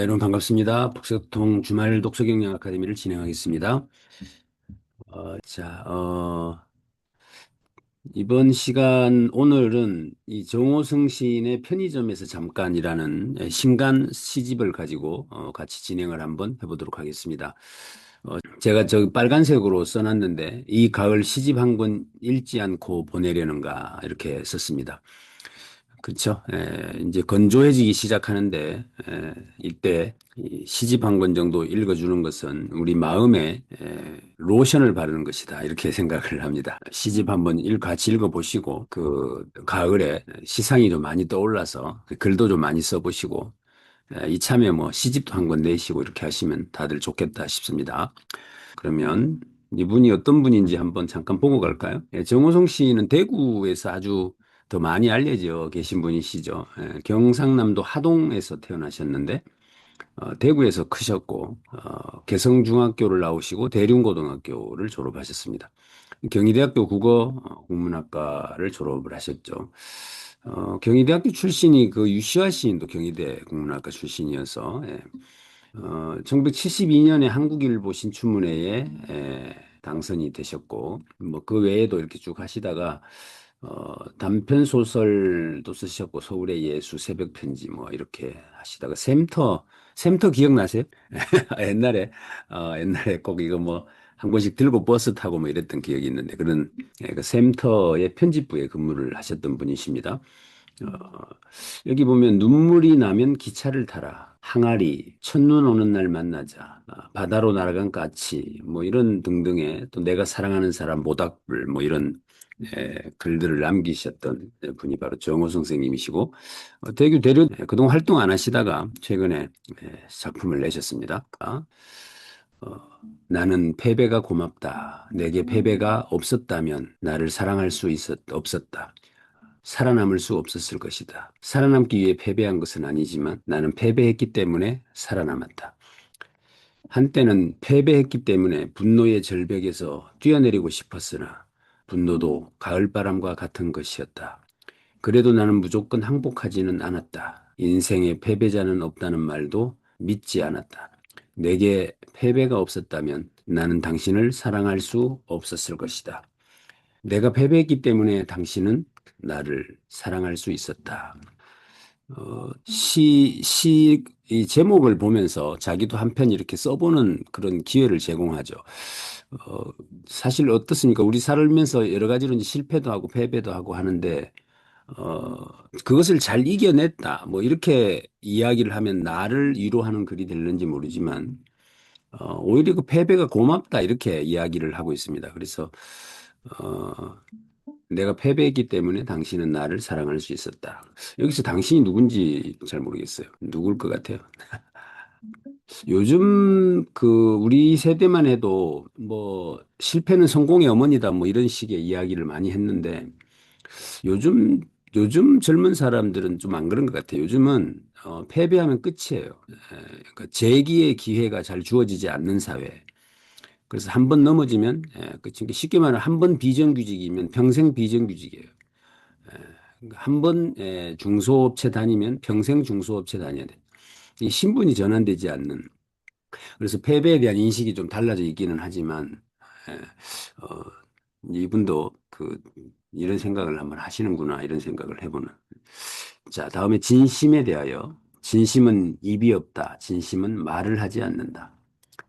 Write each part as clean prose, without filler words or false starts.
여러분 반갑습니다. 북새통 주말 독서경영 아카데미를 진행하겠습니다. 자, 이번 시간 오늘은 이 정호승 시인의 편의점에서 잠깐이라는 신간 시집을 가지고 같이 진행을 한번 해보도록 하겠습니다. 제가 저 빨간색으로 써놨는데 이 가을 시집 한 권 읽지 않고 보내려는가 이렇게 썼습니다. 그렇죠. 이제 건조해지기 시작하는데 이때 이 시집 한 권 정도 읽어주는 것은 우리 마음에 로션을 바르는 것이다 이렇게 생각을 합니다. 시집 한번 같이 읽어보시고 그 가을에 시상이 좀 많이 떠올라서 그 글도 좀 많이 써보시고 이참에 뭐 시집도 한 권 내시고 이렇게 하시면 다들 좋겠다 싶습니다. 그러면 이분이 어떤 분인지 한번 잠깐 보고 갈까요? 정호성 씨는 대구에서 아주 더 많이 알려져 계신 분이시죠. 경상남도 하동에서 태어나셨는데 대구에서 크셨고 개성중학교를 나오시고 대륜고등학교를 졸업하셨습니다. 경희대학교 국어국문학과를 졸업을 하셨죠. 경희대학교 출신이 그 유시화 시인도 경희대 국문학과 출신이어서 1972년에 한국일보 신춘문예에 당선이 되셨고, 뭐 그 외에도 이렇게 쭉 하시다가 단편 소설도 쓰셨고, 서울의 예수, 새벽편지 뭐 이렇게 하시다가 샘터 기억나세요? 옛날에 꼭 이거 뭐 한 권씩 들고 버스 타고 뭐 이랬던 기억이 있는데 그런 그 샘터의 편집부에 근무를 하셨던 분이십니다. 어, 여기 보면 눈물이 나면 기차를 타라. 항아리, 첫눈 오는 날 만나자, 바다로 날아간 까치, 뭐 이런 등등의 또 내가 사랑하는 사람 모닥불 뭐 이런 글들을 남기셨던 분이 바로 정호 선생님이시고 대규 대료 그동안 활동 안 하시다가 최근에 작품을 내셨습니다. 나는 패배가 고맙다. 내게 패배가 없었다면 나를 사랑할 수 없었다. 살아남을 수 없었을 것이다. 살아남기 위해 패배한 것은 아니지만 나는 패배했기 때문에 살아남았다. 한때는 패배했기 때문에 분노의 절벽에서 뛰어내리고 싶었으나 분노도 가을바람과 같은 것이었다. 그래도 나는 무조건 항복하지는 않았다. 인생에 패배자는 없다는 말도 믿지 않았다. 내게 패배가 없었다면 나는 당신을 사랑할 수 없었을 것이다. 내가 패배했기 때문에 당신은 나를 사랑할 수 있었다. 이 제목을 보면서 자기도 한편 이렇게 써보는 그런 기회를 제공하죠. 어, 사실 어떻습니까? 우리 살면서 여러 가지로 이제 실패도 하고 패배도 하고 하는데, 어, 그것을 잘 이겨냈다. 뭐 이렇게 이야기를 하면 나를 위로하는 글이 될는지 모르지만, 오히려 그 패배가 고맙다. 이렇게 이야기를 하고 있습니다. 그래서, 어, 내가 패배했기 때문에 당신은 나를 사랑할 수 있었다. 여기서 당신이 누군지 잘 모르겠어요. 누굴 것 같아요? 요즘 그 우리 세대만 해도 뭐 실패는 성공의 어머니다 뭐 이런 식의 이야기를 많이 했는데 요즘 젊은 사람들은 좀 안 그런 것 같아요. 요즘은 패배하면 끝이에요. 그러니까 재기의 기회가 잘 주어지지 않는 사회. 그래서 한 번 넘어지면 끝인 게 쉽게 말하면 한 번 비정규직이면 평생 비정규직이에요. 한 번 중소업체 다니면 평생 중소업체 다녀야 돼. 이 신분이 전환되지 않는. 그래서 패배에 대한 인식이 좀 달라져 있기는 하지만 에, 어, 이분도 그 이런 생각을 한번 하시는구나 이런 생각을 해보는. 자, 다음에 진심에 대하여 진심은 입이 없다. 진심은 말을 하지 않는다.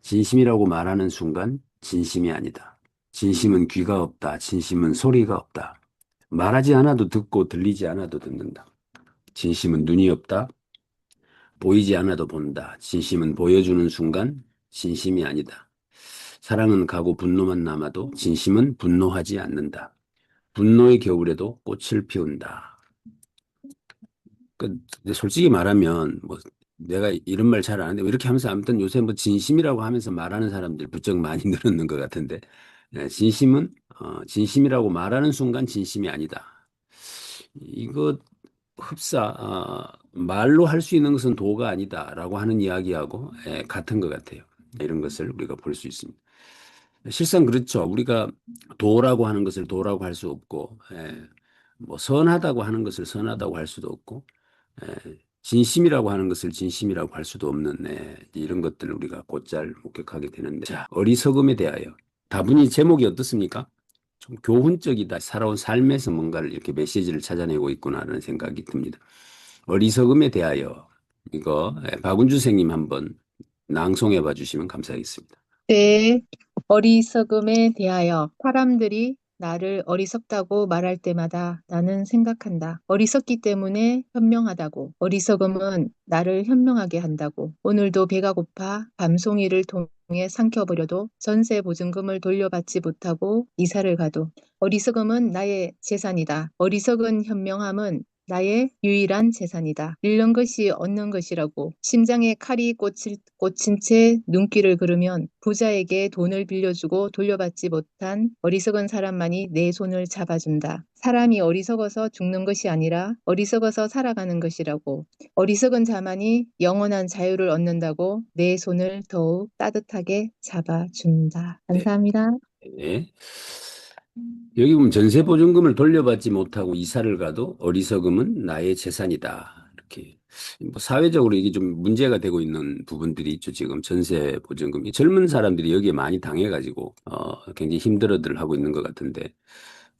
진심이라고 말하는 순간 진심이 아니다. 진심은 귀가 없다. 진심은 소리가 없다. 말하지 않아도 듣고 들리지 않아도 듣는다. 진심은 눈이 없다. 보이지 않아도 본다. 진심은 보여주는 순간 진심이 아니다. 사랑은 가고 분노만 남아도 진심은 분노하지 않는다. 분노의 겨울에도 꽃을 피운다. 근데 솔직히 말하면 뭐 내가 이런 말 잘 안 하는데 뭐 이렇게 하면서 아무튼 요새 뭐 진심이라고 하면서 말하는 사람들 부쩍 많이 늘었는 것 같은데 진심은 진심이라고 말하는 순간 진심이 아니다. 이거 말로 할 수 있는 것은 도가 아니다라고 하는 이야기하고 같은 것 같아요. 이런 것을 우리가 볼 수 있습니다. 실상 그렇죠. 우리가 도라고 하는 것을 도라고 할 수 없고, 뭐 선하다고 하는 것을 선하다고 할 수도 없고, 진심이라고 하는 것을 진심이라고 할 수도 없는 이런 것들을 우리가 곧잘 목격하게 되는데 자, 어리석음에 대하여 다분히 제목이 어떻습니까? 좀 교훈적이다. 살아온 삶에서 뭔가를 이렇게 메시지를 찾아내고 있구나라는 생각이 듭니다. 어리석음에 대하여 이거 박은주 선생님 한번 낭송해 봐 주시면 감사하겠습니다. 네, 어리석음에 대하여 사람들이 나를 어리석다고 말할 때마다 나는 생각한다. 어리석기 때문에 현명하다고. 어리석음은 나를 현명하게 한다고. 오늘도 배가 고파 밤송이를 통해 삼켜버려도 전세 보증금을 돌려받지 못하고 이사를 가도 어리석음은 나의 재산이다. 어리석은 현명함은 나의 유일한 재산이다. 잃는 것이 얻는 것이라고. 심장에 칼이 꽂힌 채 눈길을 그르면 부자에게 돈을 빌려주고 돌려받지 못한 어리석은 사람만이 내 손을 잡아준다. 사람이 어리석어서 죽는 것이 아니라 어리석어서 살아가는 것이라고. 어리석은 자만이 영원한 자유를 얻는다고 내 손을 더욱 따뜻하게 잡아준다. 네. 감사합니다. 네. 여기 보면 전세보증금을 돌려받지 못하고 이사를 가도 어리석음은 나의 재산이다. 이렇게 뭐 사회적으로 이게 좀 문제가 되고 있는 부분들이 있죠. 지금 전세보증금이 젊은 사람들이 여기에 많이 당해가지고 굉장히 힘들어들 하고 있는 것 같은데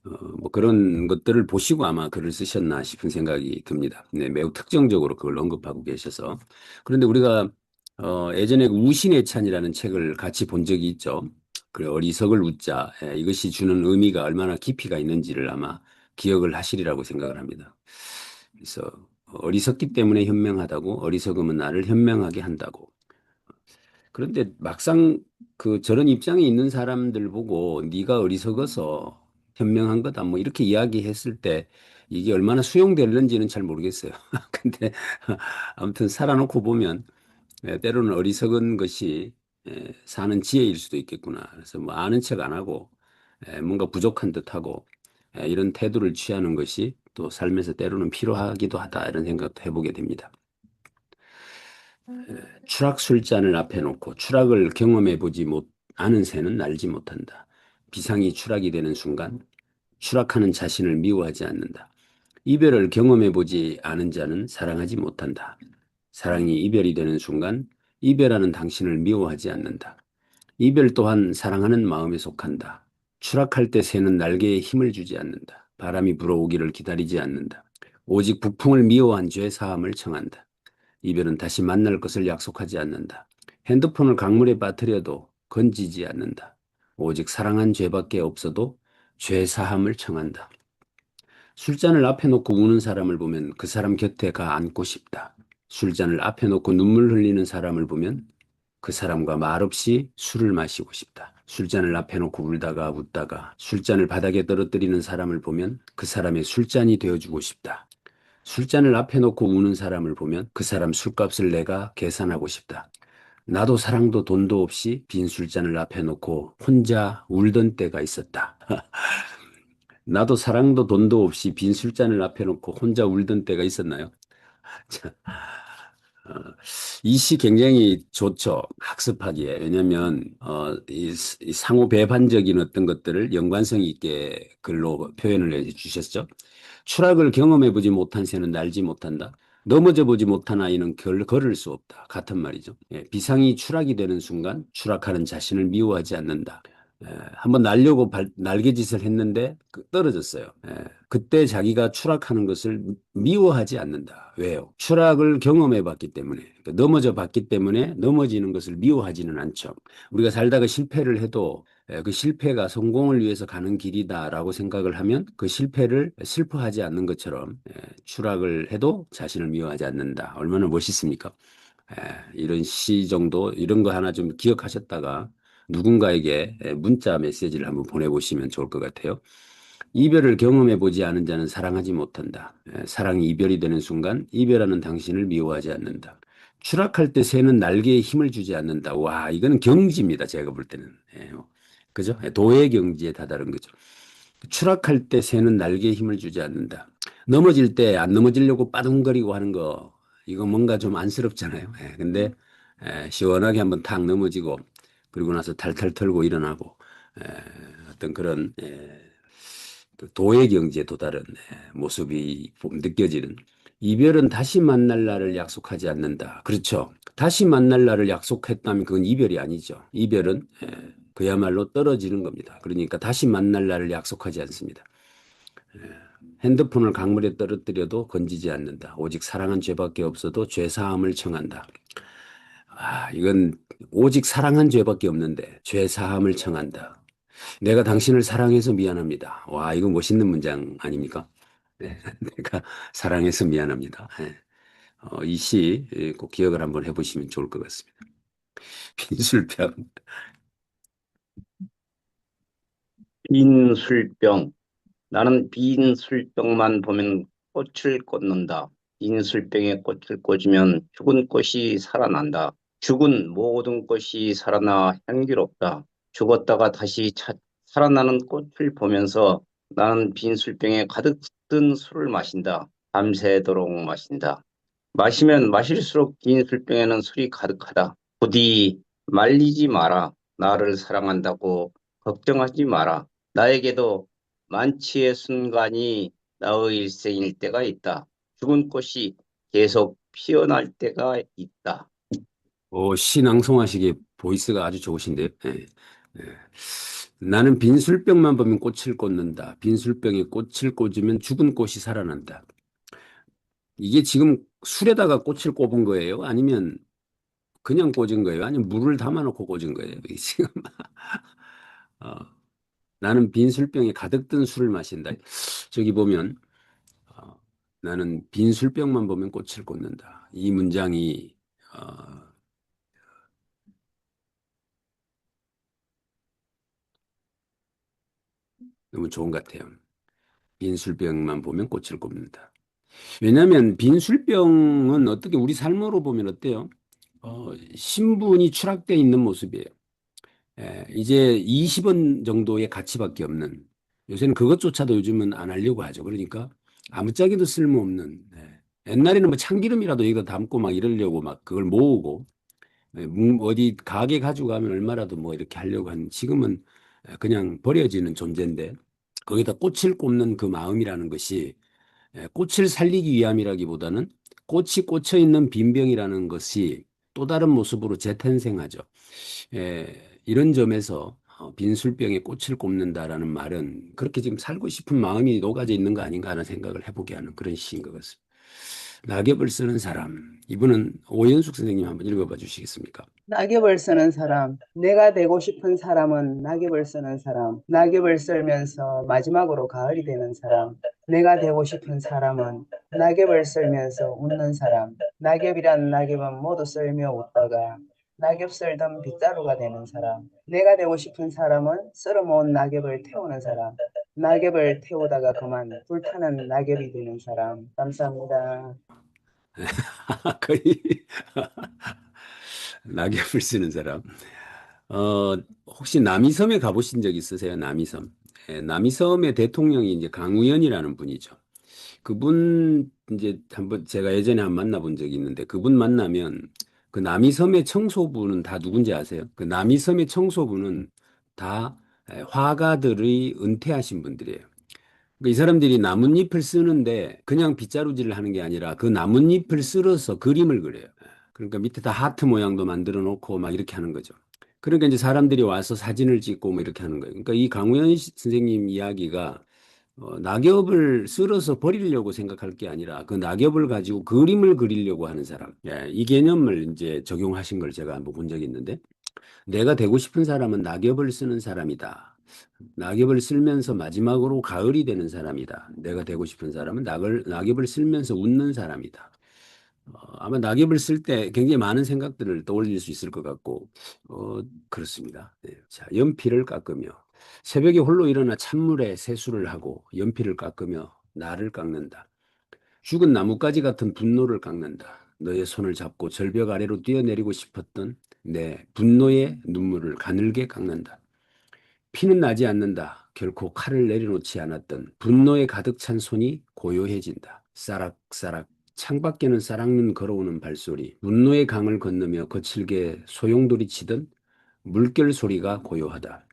뭐 그런 것들을 보시고 아마 글을 쓰셨나 싶은 생각이 듭니다. 네, 매우 특정적으로 그걸 언급하고 계셔서 그런데 우리가 예전에 우신의 찬이라는 책을 같이 본 적이 있죠. 그래, 어리석을 웃자. 이것이 주는 의미가 얼마나 깊이가 있는지를 아마 기억을 하시리라고 생각을 합니다. 그래서 어리석기 때문에 현명하다고, 어리석음은 나를 현명하게 한다고. 그런데 막상 그 저런 입장에 있는 사람들 보고 네가 어리석어서 현명한 거다 뭐 이렇게 이야기했을 때 이게 얼마나 수용되는지는 잘 모르겠어요. 근데 아무튼 살아놓고 보면 때로는 어리석은 것이 사는 지혜일 수도 있겠구나. 그래서 뭐 아는 척 안 하고 뭔가 부족한 듯하고 이런 태도를 취하는 것이 또 삶에서 때로는 필요하기도 하다 이런 생각도 해보게 됩니다. 추락 술잔을 앞에 놓고 추락을 경험해 보지 못 않은 새는 날지 못한다. 비상이 추락이 되는 순간 추락하는 자신을 미워하지 않는다. 이별을 경험해 보지 않은 자는 사랑하지 못한다. 사랑이 이별이 되는 순간 이별하는 당신을 미워하지 않는다. 이별 또한 사랑하는 마음에 속한다. 추락할 때 새는 날개에 힘을 주지 않는다. 바람이 불어오기를 기다리지 않는다. 오직 북풍을 미워한 죄 사함을 청한다. 이별은 다시 만날 것을 약속하지 않는다. 핸드폰을 강물에 빠뜨려도 건지지 않는다. 오직 사랑한 죄밖에 없어도 죄 사함을 청한다. 술잔을 앞에 놓고 우는 사람을 보면 그 사람 곁에 가 앉고 싶다. 술잔을 앞에 놓고 눈물 흘리는 사람을 보면 그 사람과 말없이 술을 마시고 싶다. 술잔을 앞에 놓고 울다가 웃다가 술잔을 바닥에 떨어뜨리는 사람을 보면 그 사람의 술잔이 되어주고 싶다. 술잔을 앞에 놓고 우는 사람을 보면 그 사람 술값을 내가 계산하고 싶다. 나도 사랑도 돈도 없이 빈 술잔을 앞에 놓고 혼자 울던 때가 있었다. 나도 사랑도 돈도 없이 빈 술잔을 앞에 놓고 혼자 울던 때가 있었나요? 자, 어, 이시 굉장히 좋죠. 학습하기에. 왜냐하면 이 상호 배반적인 어떤 것들을 연관성 있게 글로 표현을 해 주셨죠. 추락을 경험해 보지 못한 새는 날지 못한다. 넘어져 보지 못한 아이는 걸을 수 없다. 같은 말이죠. 예, 비상이 추락이 되는 순간 추락하는 자신을 미워하지 않는다. 한번 날려고 날개짓을 했는데 떨어졌어요. 그때 자기가 추락하는 것을 미워하지 않는다. 왜요? 추락을 경험해 봤기 때문에, 그러니까 넘어져 봤기 때문에 넘어지는 것을 미워하지는 않죠. 우리가 살다가 실패를 해도 그 실패가 성공을 위해서 가는 길이다라고 생각을 하면 그 실패를 슬퍼하지 않는 것처럼 추락을 해도 자신을 미워하지 않는다. 얼마나 멋있습니까? 이런 시 정도 이런 거 하나 좀 기억하셨다가 누군가에게 문자 메시지를 한번 보내보시면 좋을 것 같아요. 이별을 경험해 보지 않은 자는 사랑하지 못한다. 사랑이 이별이 되는 순간 이별하는 당신을 미워하지 않는다. 추락할 때 새는 날개에 힘을 주지 않는다. 와, 이거는 경지입니다. 제가 볼 때는. 그죠? 도의 경지에 다다른 거죠. 추락할 때 새는 날개에 힘을 주지 않는다. 넘어질 때 안 넘어지려고 빠둥거리고 하는 거, 이거 뭔가 좀 안쓰럽잖아요. 근데 시원하게 한번 탁 넘어지고, 그리고 나서 탈탈 털고 일어나고, 에, 어떤 그런 그 도의 경지에 도달한 모습이 느껴지는 이별은 다시 만날 날을 약속하지 않는다. 그렇죠. 다시 만날 날을 약속했다면 그건 이별이 아니죠. 이별은 그야말로 떨어지는 겁니다. 그러니까 다시 만날 날을 약속하지 않습니다. 핸드폰을 강물에 떨어뜨려도 건지지 않는다. 오직 사랑한 죄밖에 없어도 죄 사함을 청한다. 아, 이건 오직 사랑한 죄밖에 없는데 죄 사함을 청한다. 내가 당신을 사랑해서 미안합니다. 와, 이거 멋있는 문장 아닙니까? 네, 내가 사랑해서 미안합니다. 네. 이 시 꼭 기억을 한번 해보시면 좋을 것 같습니다. 빈술병. 빈 술병. 나는 빈 술병만 보면 꽃을 꽂는다. 빈 술병에 꽃을 꽂으면 죽은 꽃이 살아난다. 죽은 모든 꽃이 살아나 향기롭다. 죽었다가 다시 살아나는 꽃을 보면서 나는 빈 술병에 가득 든 술을 마신다. 밤새도록 마신다. 마시면 마실수록 빈 술병에는 술이 가득하다. 부디 말리지 마라. 나를 사랑한다고 걱정하지 마라. 나에게도 만치의 순간이 나의 일생일 때가 있다. 죽은 꽃이 계속 피어날 때가 있다. 시 낭송하시기에 보이스가 아주 좋으신데요. 네. 네. 나는 빈술병만 보면 꽃을 꽂는다. 빈술병에 꽃을 꽂으면 죽은 꽃이 살아난다. 이게 지금 술에다가 꽃을 꼽은 거예요? 아니면 그냥 꽂은 거예요? 아니면 물을 담아놓고 꽂은 거예요? 이게 지금 어, 나는 빈술병에 가득 든 술을 마신다. 저기 보면 어, 나는 빈술병만 보면 꽃을 꽂는다. 이 문장이 너무 좋은 것 같아요. 빈술병만 보면 꽃을 꼽는다. 왜냐하면 빈술병은 어떻게 우리 삶으로 보면 어때요? 신분이 추락되어 있는 모습이에요. 이제 20원 정도의 가치밖에 없는 요새는 그것조차도 요즘은 안 하려고 하죠. 그러니까 아무짝에도 쓸모없는 옛날에는 뭐 참기름이라도 여기다 담고 막 이러려고 막 그걸 모으고 어디 가게 가지고 가면 얼마라도 뭐 이렇게 하려고 하는 지금은 그냥 버려지는 존재인데 거기다 꽃을 꼽는 그 마음이라는 것이 꽃을 살리기 위함이라기보다는 꽃이 꽂혀 있는 빈병이라는 것이 또 다른 모습으로 재탄생하죠. 이런 점에서 빈술병에 꽃을 꼽는다라는 말은 그렇게 지금 살고 싶은 마음이 녹아져 있는 거 아닌가 하는 생각을 해보게 하는 그런 시인 것 같습니다. 낙엽을 쓰는 사람. 이분은 오연숙 선생님 한번 읽어봐 주시겠습니까? 낙엽을 쓰는 사람, 내가 되고 싶은 사람은 낙엽을 쓰는 사람, 낙엽을 쓸면서 마지막으로 가을이 되는 사람, 내가 되고 싶은 사람은 낙엽을 쓸면서 웃는 사람, 낙엽이란 낙엽은 모두 쓸며 웃다가 낙엽 쓸던 빗자루가 되는 사람, 내가 되고 싶은 사람은 쓸어모은 낙엽을 태우는 사람, 낙엽을 태우다가 그만 불타는 낙엽이 되는 사람. 감사합니다. 거의 낙엽을 쓰는 사람. 혹시 남이섬에 가보신 적 있으세요? 남이섬. 남이섬의 대통령이 이제 강우연이라는 분이죠. 그분 이제 한번 제가 예전에 한 번 만나본 적이 있는데 그분 만나면 그 남이섬의 청소부는 다 누군지 아세요? 그 남이섬의 청소부는 다 화가들의 은퇴하신 분들이에요. 그러니까 이 사람들이 나뭇잎을 쓰는데 그냥 빗자루질을 하는 게 아니라 그 나뭇잎을 쓸어서 그림을 그려요. 그러니까 밑에 다 하트 모양도 만들어 놓고 막 이렇게 하는 거죠. 그러니까 이제 사람들이 와서 사진을 찍고 뭐 이렇게 하는 거예요. 그러니까 이 강우현 선생님 이야기가 낙엽을 쓸어서 버리려고 생각할 게 아니라 그 낙엽을 가지고 그림을 그리려고 하는 사람. 이 개념을 이제 적용하신 걸 제가 한번 본 적이 있는데 내가 되고 싶은 사람은 낙엽을 쓰는 사람이다. 낙엽을 쓸면서 마지막으로 가을이 되는 사람이다. 내가 되고 싶은 사람은 낙엽을 쓸면서 웃는 사람이다. 아마 낙엽을 쓸 때 굉장히 많은 생각들을 떠올릴 수 있을 것 같고, 그렇습니다. 네. 자, 연필을 깎으며, 새벽에 홀로 일어나 찬물에 세수를 하고, 연필을 깎으며 나를 깎는다. 죽은 나뭇가지 같은 분노를 깎는다. 너의 손을 잡고 절벽 아래로 뛰어내리고 싶었던 내 분노의 눈물을 가늘게 깎는다. 피는 나지 않는다. 결코 칼을 내려놓지 않았던 분노에 가득 찬 손이 고요해진다. 싸락싸락 창밖에는 싸락눈 걸어오는 발소리, 분노의 강을 건너며 거칠게 소용돌이 치던 물결 소리가 고요하다.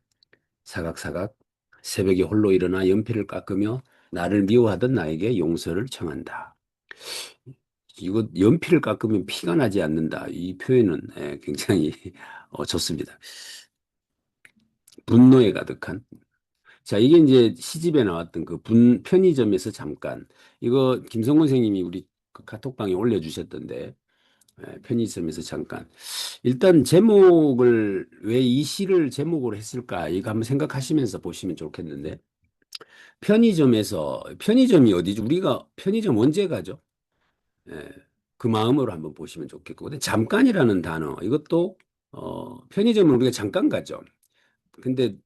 사각사각 새벽에 홀로 일어나 연필을 깎으며 나를 미워하던 나에게 용서를 청한다. 이거 연필을 깎으면 피가 나지 않는다. 이 표현은 굉장히 좋습니다. 분노에 가득한. 자, 이게 이제 시집에 나왔던 그 편의점에서 잠깐. 이거 김성곤 선생님이 우리 그 카톡방에 올려주셨던데, 편의점에서 잠깐. 일단 제목을, 왜 이 시를 제목으로 했을까? 이거 한번 생각하시면서 보시면 좋겠는데, 편의점이 어디죠? 우리가 편의점 언제 가죠? 예, 그 마음으로 한번 보시면 좋겠고. 근데 잠깐이라는 단어, 이것도, 편의점은 우리가 잠깐 가죠. 근데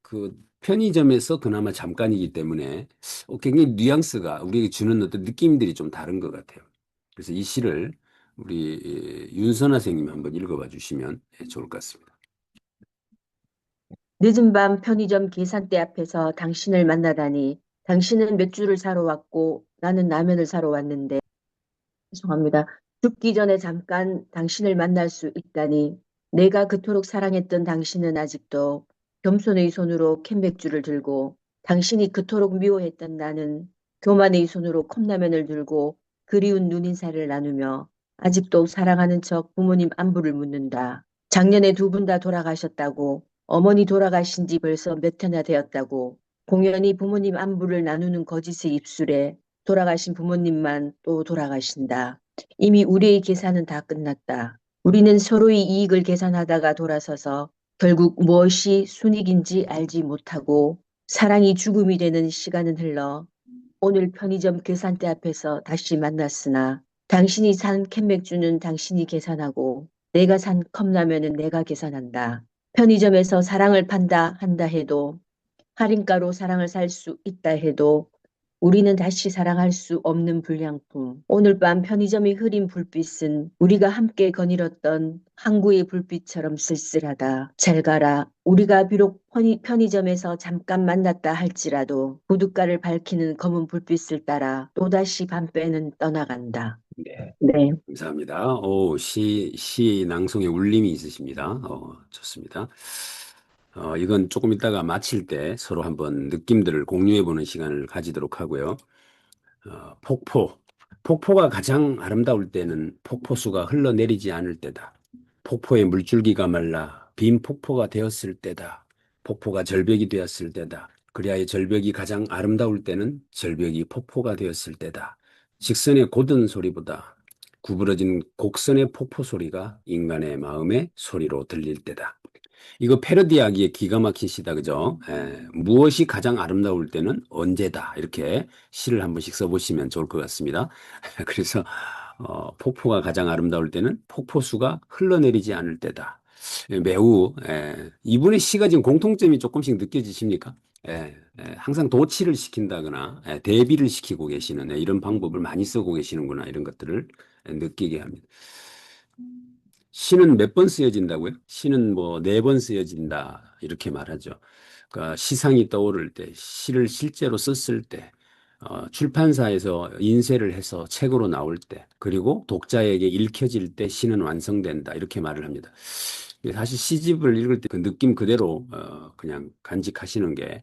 그 편의점에서 그나마 잠깐이기 때문에 굉장히 뉘앙스가 우리에게 주는 어떤 느낌들이 좀 다른 것 같아요. 그래서 이 시를 우리 윤선아 선생님이 한번 읽어봐 주시면 좋을 것 같습니다. 늦은 밤 편의점 계산대 앞에서 당신을 만나다니 당신은 맥주를 사러 왔고 나는 라면을 사러 왔는데 죄송합니다. 죽기 전에 잠깐 당신을 만날 수 있다니 내가 그토록 사랑했던 당신은 아직도 겸손의 손으로 캔맥주를 들고 당신이 그토록 미워했던 나는 교만의 손으로 컵라면을 들고 그리운 눈인사를 나누며 아직도 사랑하는 척 부모님 안부를 묻는다. 작년에 두 분 다 돌아가셨다고 어머니 돌아가신 지 벌써 몇 해나 되었다고 공연히 부모님 안부를 나누는 거짓의 입술에 돌아가신 부모님만 또 돌아가신다. 이미 우리의 계산은 다 끝났다. 우리는 서로의 이익을 계산하다가 돌아서서 결국 무엇이 순익인지 알지 못하고 사랑이 죽음이 되는 시간은 흘러 오늘 편의점 계산대 앞에서 다시 만났으나 당신이 산 캔맥주는 당신이 계산하고 내가 산 컵라면은 내가 계산한다. 편의점에서 사랑을 판다 한다 해도 할인가로 사랑을 살 수 있다 해도 우리는 다시 사랑할 수 없는 불량품. 오늘 밤 편의점이 흐린 불빛은 우리가 함께 거닐었던 항구의 불빛처럼 쓸쓸하다. 잘 가라. 우리가 비록 편의점에서 잠깐 만났다 할지라도 구둣가를 밝히는 검은 불빛을 따라 또다시 밤배는 떠나간다. 네, 네. 감사합니다. 시 낭송에 울림이 있으십니다. 좋습니다. 이건 조금 이따가 마칠 때 서로 한번 느낌들을 공유해보는 시간을 가지도록 하고요. 폭포가 가장 아름다울 때는 폭포수가 흘러내리지 않을 때다. 폭포의 물줄기가 말라 빈 폭포가 되었을 때다. 폭포가 절벽이 되었을 때다. 그리하여 절벽이 가장 아름다울 때는 절벽이 폭포가 되었을 때다. 직선의 곧은 소리보다 구부러진 곡선의 폭포 소리가 인간의 마음의 소리로 들릴 때다. 이거 패러디하기에 기가 막힌 시다, 그죠? 무엇이 가장 아름다울 때는 언제다. 이렇게 시를 한 번씩 써보시면 좋을 것 같습니다. 그래서 폭포가 가장 아름다울 때는 폭포수가 흘러내리지 않을 때다. 매우 이분의 시가 지금 공통점이 조금씩 느껴지십니까? 항상 도치를 시킨다거나 대비를 시키고 계시는 이런 방법을 많이 쓰고 계시는구나 이런 것들을 느끼게 합니다. 시는 몇 번 쓰여진다고요? 시는 뭐 4번 쓰여진다 이렇게 말하죠. 그러니까 시상이 떠오를 때, 시를 실제로 썼을 때, 출판사에서 인쇄를 해서 책으로 나올 때, 그리고 독자에게 읽혀질 때 시는 완성된다 이렇게 말을 합니다. 사실 시집을 읽을 때 그 느낌 그대로 그냥 간직하시는 게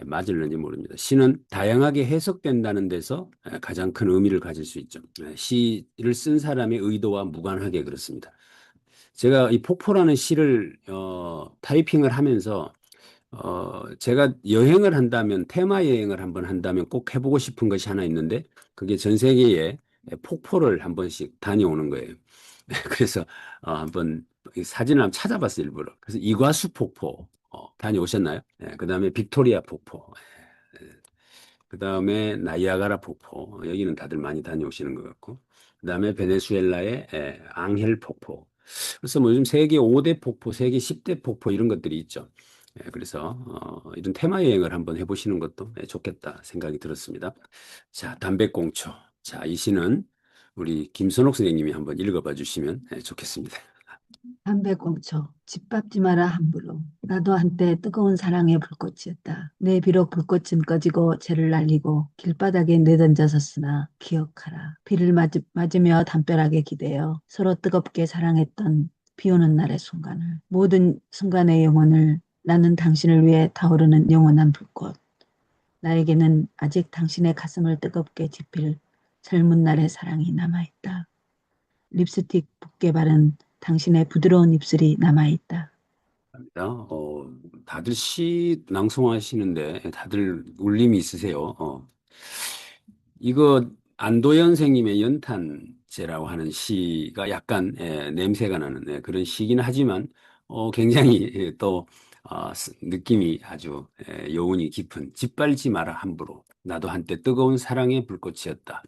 맞을는지 모릅니다. 시는 다양하게 해석된다는 데서 가장 큰 의미를 가질 수 있죠. 시를 쓴 사람의 의도와 무관하게 그렇습니다. 제가 이 폭포라는 시를 타이핑을 하면서 제가 여행을 한다면 테마 여행을 한번 한다면 꼭 해보고 싶은 것이 하나 있는데 그게 전 세계에 폭포를 한 번씩 다녀오는 거예요. 그래서 한번 사진을 한번 찾아봤어요, 일부러. 그래서 이과수 폭포 다녀오셨나요? 그다음에 빅토리아 폭포, 그다음에 나이아가라 폭포. 여기는 다들 많이 다녀오시는 것 같고, 그다음에 베네수엘라의 앙헬 폭포. 그래서 뭐 요즘 세계 5대 폭포, 세계 10대 폭포 이런 것들이 있죠. 그래서 이런 테마 여행을 한번 해보시는 것도 좋겠다 생각이 들었습니다. 자, 담배꽁초. 자, 이 시는 우리 김선옥 선생님이 한번 읽어봐 주시면 좋겠습니다. 담배꽁초, 짓밟지 마라 함부로. 나도 한때 뜨거운 사랑의 불꽃이었다. 내 비록 불꽃은 꺼지고 재를 날리고 길바닥에 내던져 섰으나 기억하라. 비를 맞으며 담벼락에 기대어 서로 뜨겁게 사랑했던 비오는 날의 순간을. 모든 순간의 영혼을 나는 당신을 위해 타오르는 영원한 불꽃. 나에게는 아직 당신의 가슴을 뜨겁게 지필 젊은 날의 사랑이 남아있다. 립스틱 붓게 바른 당신의 부드러운 입술이 남아있다. 다들 시 낭송하시는데 다들 울림이 있으세요. 이거 안도현 선생님의 연탄재라고 하는 시가 약간 냄새가 나는 그런 시긴 하지만 굉장히 또 느낌이 아주 여운이 깊은 짓밟지 마라 함부로 나도 한때 뜨거운 사랑의 불꽃이었다.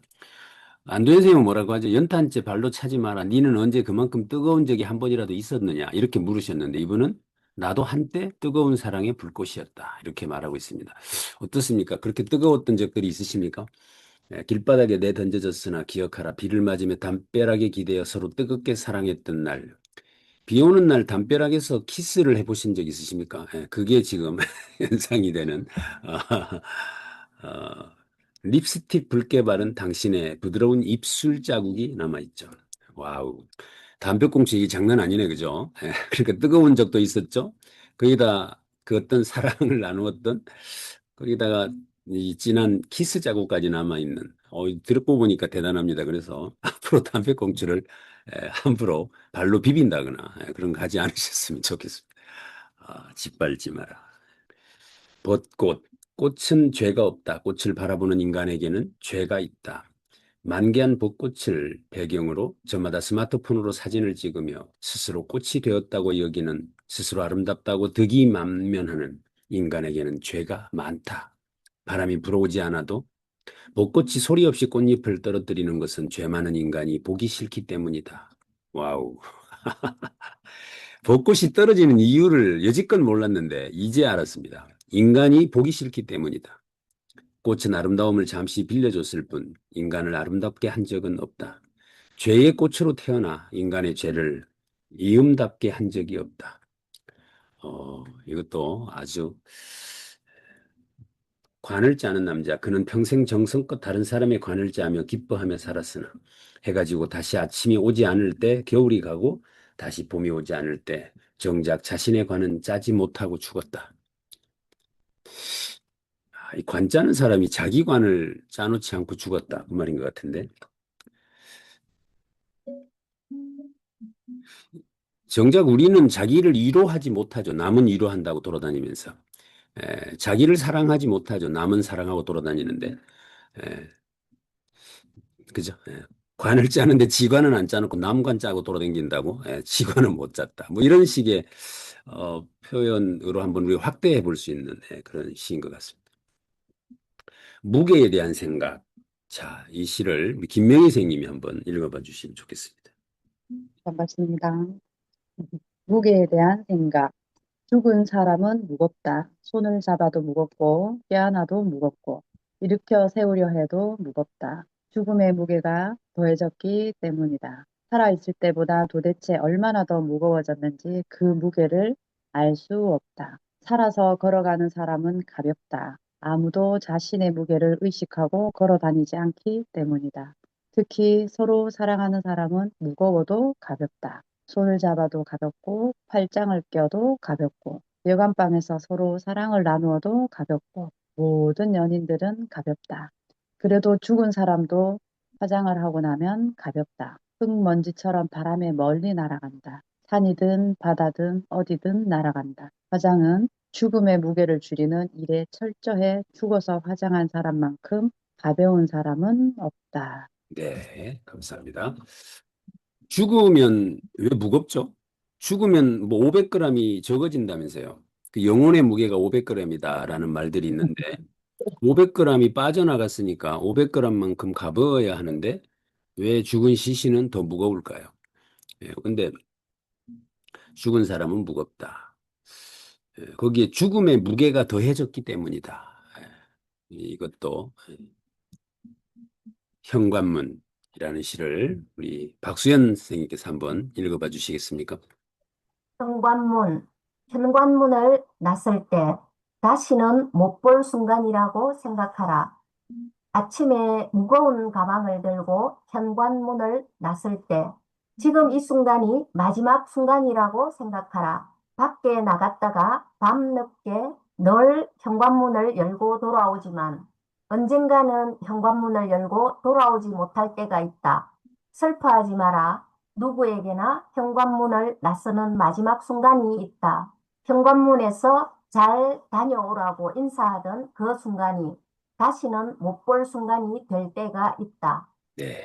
안도현 선생님은 뭐라고 하죠? 연탄재 발로 차지 마라. 니는 언제 그만큼 뜨거운 적이 한 번이라도 있었느냐? 이렇게 물으셨는데 이분은 나도 한때 뜨거운 사랑의 불꽃이었다. 이렇게 말하고 있습니다. 어떻습니까? 그렇게 뜨거웠던 적들이 있으십니까? 길바닥에 내던져졌으나 기억하라. 비를 맞으며 담벼락에 기대어 서로 뜨겁게 사랑했던 날. 비 오는 날 담벼락에서 키스를 해보신 적 있으십니까? 그게 지금 연상이 되는 어, 립스틱 붉게 바른 당신의 부드러운 입술 자국이 남아있죠. 와우. 담배꽁초 이게 장난 아니네, 그죠? 그러니까 뜨거운 적도 있었죠. 거기다 그 어떤 사랑을 나누었던 거기다가 이 진한 키스 자국까지 남아있는 듣고 보니까 대단합니다. 그래서 앞으로 담배꽁초를 함부로 발로 비빈다거나 그런 거 하지 않으셨으면 좋겠습니다. 짓밟지 마라. 벚꽃. 꽃은 죄가 없다. 꽃을 바라보는 인간에게는 죄가 있다. 만개한 벚꽃을 배경으로 저마다 스마트폰으로 사진을 찍으며 스스로 꽃이 되었다고 여기는 스스로 아름답다고 득이만면하는 인간에게는 죄가 많다. 바람이 불어오지 않아도 벚꽃이 소리 없이 꽃잎을 떨어뜨리는 것은 죄 많은 인간이 보기 싫기 때문이다. 와우. 벚꽃이 떨어지는 이유를 여지껏 몰랐는데 이제 알았습니다. 인간이 보기 싫기 때문이다. 꽃은 아름다움을 잠시 빌려줬을 뿐 인간을 아름답게 한 적은 없다. 죄의 꽃으로 태어나 인간의 죄를 이음답게 한 적이 없다. 이것도 아주 관을 짜는 남자. 그는 평생 정성껏 다른 사람의 관을 짜며 기뻐하며 살았으나 해가 지고 다시 아침이 오지 않을 때 겨울이 가고 다시 봄이 오지 않을 때 정작 자신의 관은 짜지 못하고 죽었다. 이 관 짜는 사람이 자기 관을 짜놓지 않고 죽었다. 그 말인 것 같은데. 정작 우리는 자기를 위로하지 못하죠. 남은 위로한다고 돌아다니면서. 자기를 사랑하지 못하죠. 남은 사랑하고 돌아다니는데. 그죠? 관을 짜는데 지관은 안 짜놓고 남관 짜고 돌아다닌다고? 지관은 못 짰다. 뭐 이런 식의 표현으로 한번 우리가 확대해 볼 수 있는 그런 시인 것 같습니다. 무게에 대한 생각. 자, 이 시를 우리 김명희 선생님이 한번 읽어봐 주시면 좋겠습니다. 반갑습니다. 무게에 대한 생각. 죽은 사람은 무겁다. 손을 잡아도 무겁고 껴안아도 무겁고 일으켜 세우려 해도 무겁다. 죽음의 무게가 더해졌기 때문이다. 살아있을 때보다 도대체 얼마나 더 무거워졌는지 그 무게를 알 수 없다. 살아서 걸어가는 사람은 가볍다. 아무도 자신의 무게를 의식하고 걸어 다니지 않기 때문이다. 특히 서로 사랑하는 사람은 무거워도 가볍다. 손을 잡아도 가볍고 팔짱을 껴도 가볍고 여간방에서 서로 사랑을 나누어도 가볍고 모든 연인들은 가볍다. 그래도 죽은 사람도 화장을 하고 나면 가볍다. 흙먼지처럼 바람에 멀리 날아간다. 산이든 바다든 어디든 날아간다. 화장은 죽음의 무게를 줄이는 일에 철저해 죽어서 화장한 사람만큼 가벼운 사람은 없다. 네, 감사합니다. 죽으면 왜 무겁죠? 죽으면 뭐 500g이 적어진다면서요. 그 영혼의 무게가 500g이다라는 말들이 있는데 500g이 빠져나갔으니까 500g만큼 가벼워야 하는데 왜 죽은 시신은 더 무거울까요? 근데 죽은 사람은 무겁다. 거기에 죽음의 무게가 더해졌기 때문이다. 이것도 현관문이라는 시를 우리 박수연 선생님께서 한번 읽어봐 주시겠습니까? 현관문을 났을 때 다시는 못 볼 순간이라고 생각하라. 아침에 무거운 가방을 들고 현관문을 났을 때 지금 이 순간이 마지막 순간이라고 생각하라. 밖에 나갔다가 밤늦게 늘 현관문을 열고 돌아오지만 언젠가는 현관문을 열고 돌아오지 못할 때가 있다. 슬퍼하지 마라. 누구에게나 현관문을 나서는 마지막 순간이 있다. 현관문에서 잘 다녀오라고 인사하던 그 순간이 다시는 못 볼 순간이 될 때가 있다. 네.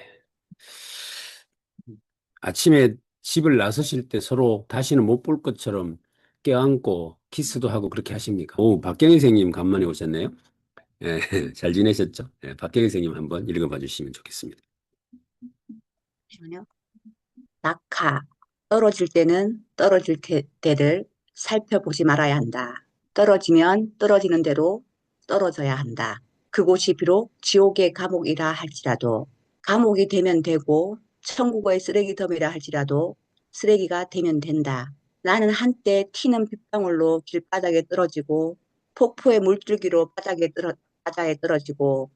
아침에 집을 나서실 때 서로 다시는 못 볼 것처럼 껴안고 키스도 하고 그렇게 하십니까? 오, 박경희 선생님 간만에 오셨네요. 예, 잘 지내셨죠? 예, 박경희 선생님 한번 읽어봐 주시면 좋겠습니다. 잠시만요. 낙하. 떨어질 때는 떨어질 때를 살펴보지 말아야 한다. 떨어지면 떨어지는 대로 떨어져야 한다. 그곳이 비록 지옥의 감옥이라 할지라도 감옥이 되면 되고 천국의 쓰레기더미라 할지라도 쓰레기가 되면 된다. 나는 한때 튀는 빗방울로 길바닥에 떨어지고 폭포의 물줄기로 바다에 떨어지고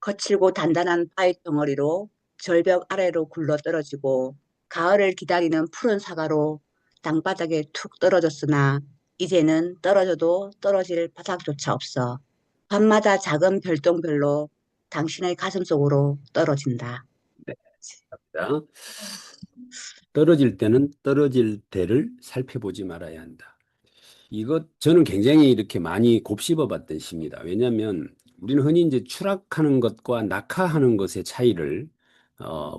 거칠고 단단한 바위 덩어리로 절벽 아래로 굴러 떨어지고 가을을 기다리는 푸른 사과로 땅바닥에 툭 떨어졌으나 이제는 떨어져도 떨어질 바닥조차 없어. 밤마다 작은 별똥별로 당신의 가슴 속으로 떨어진다. 네, 감사합니다. 떨어질 때는 떨어질 때를 살펴보지 말아야 한다. 이것 저는 굉장히 이렇게 많이 곱씹어 봤던 시입니다. 왜냐하면 우리는 흔히 이제 추락하는 것과 낙하하는 것의 차이를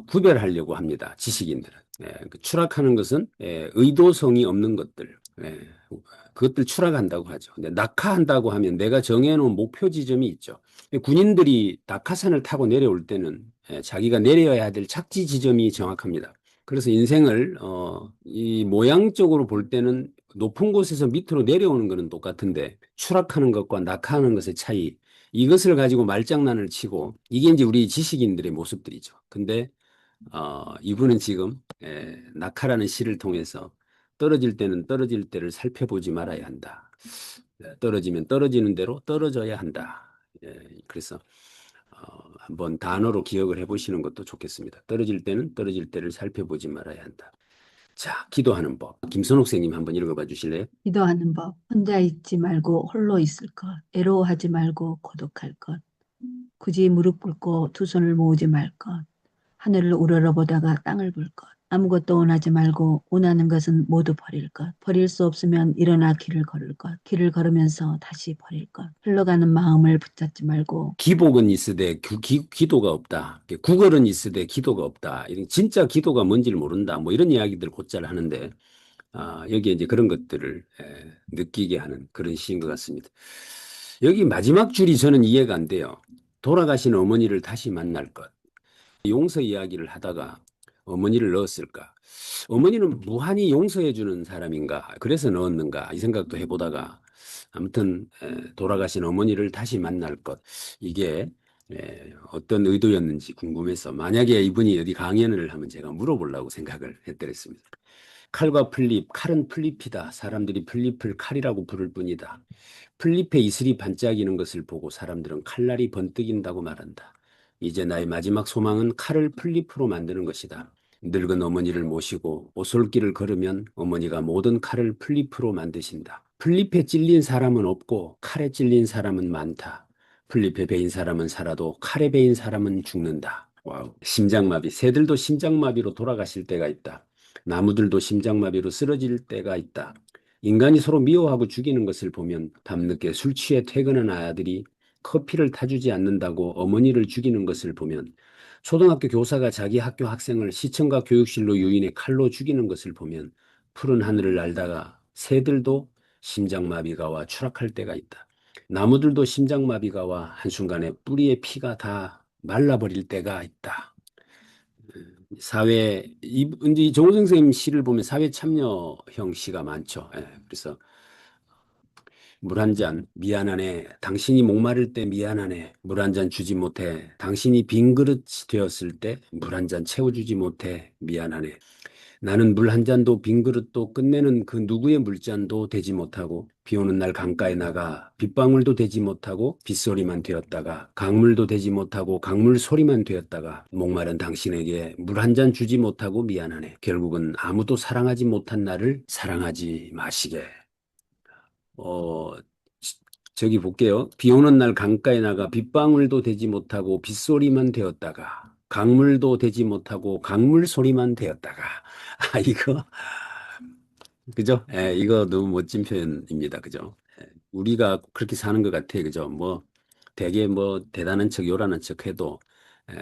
구별하려고 합니다. 지식인들은. 예, 그 추락하는 것은 의도성이 없는 것들, 그것들 추락한다고 하죠. 근데 낙하한다고 하면 내가 정해놓은 목표 지점이 있죠. 군인들이 낙하산을 타고 내려올 때는 자기가 내려야 될 착지 지점이 정확합니다. 그래서 인생을 이 모양적으로 볼 때는 높은 곳에서 밑으로 내려오는 것은 똑같은데 추락하는 것과 낙하하는 것의 차이, 이것을 가지고 말장난을 치고 이게 이제 우리 지식인들의 모습들이죠. 근데 이분은 지금 낙하라는 시를 통해서 떨어질 때는 떨어질 때를 살펴보지 말아야 한다. 떨어지면 떨어지는 대로 떨어져야 한다. 그래서 한번 단어로 기억을 해보시는 것도 좋겠습니다. 떨어질 때는 떨어질 때를 살펴보지 말아야 한다. 자, 기도하는 법. 김선옥 선생님 한번 읽어봐 주실래요? 기도하는 법. 혼자 있지 말고 홀로 있을 것. 애로워하지 말고 고독할 것. 굳이 무릎 꿇고 두 손을 모으지 말 것. 하늘을 우러러보다가 땅을 볼 것. 아무것도 원하지 말고 원하는 것은 모두 버릴 것. 버릴 수 없으면 일어나 길을 걸을 것. 길을 걸으면서 다시 버릴 것. 흘러가는 마음을 붙잡지 말고 기복은 있으되 기도가 없다. 구걸은 있으되 기도가 없다. 이런 진짜 기도가 뭔지를 모른다. 뭐 이런 이야기들 곧잘 하는데 여기에 이제 그런 것들을 느끼게 하는 그런 시인 것 같습니다. 여기 마지막 줄이 저는 이해가 안 돼요. 돌아가신 어머니를 다시 만날 것. 용서 이야기를 하다가 어머니를 넣었을까? 어머니는 무한히 용서해 주는 사람인가? 그래서 넣었는가? 이 생각도 해보다가 아무튼 돌아가신 어머니를 다시 만날 것. 이게 어떤 의도였는지 궁금해서 만약에 이분이 어디 강연을 하면 제가 물어보려고 생각을 했더랬습니다. 칼과 플립, 칼은 플립이다. 사람들이 플립을 칼이라고 부를 뿐이다. 플립의 이슬이 반짝이는 것을 보고 사람들은 칼날이 번뜩인다고 말한다. 이제 나의 마지막 소망은 칼을 플립으로 만드는 것이다. 늙은 어머니를 모시고 오솔길을 걸으면 어머니가 모든 칼을 플립으로 만드신다. 플립에 찔린 사람은 없고 칼에 찔린 사람은 많다. 플립에 베인 사람은 살아도 칼에 베인 사람은 죽는다. 와우. 심장마비. 새들도 심장마비로 돌아가실 때가 있다. 나무들도 심장마비로 쓰러질 때가 있다. 인간이 서로 미워하고 죽이는 것을 보면 밤늦게 술 취해 퇴근한 아들이 커피를 타주지 않는다고 어머니를 죽이는 것을 보면 초등학교 교사가 자기 학교 학생을 시청과 교육실로 유인해 칼로 죽이는 것을 보면 푸른 하늘을 날다가 새들도 심장마비가 와 추락할 때가 있다. 나무들도 심장마비가 와 한순간에 뿌리의 피가 다 말라버릴 때가 있다. 이제 정호성 선생님 시를 보면 사회 참여형 시가 많죠. 그래서 물 한 잔 미안하네. 당신이 목마를 때 미안하네. 물 한 잔 주지 못해. 당신이 빈 그릇이 되었을 때 물 한 잔 채워주지 못해 미안하네. 나는 물 한 잔도 빈 그릇도 끝내는 그 누구의 물잔도 되지 못하고 비 오는 날 강가에 나가 빗방울도 되지 못하고 빗소리만 되었다가 강물도 되지 못하고 강물 소리만 되었다가 목마른 당신에게 물 한 잔 주지 못하고 미안하네. 결국은 아무도 사랑하지 못한 나를 사랑하지 마시게. 저기 볼게요. 비 오는 날 강가에 나가 빗방울도 되지 못하고 빗소리만 되었다가 강물도 되지 못하고 강물 소리만 되었다가 이거 그죠? 예, 이거 너무 멋진 표현입니다. 그죠? 예, 우리가 그렇게 사는 것 같아. 그죠? 뭐 되게 뭐 대단한 척 요란한 척 해도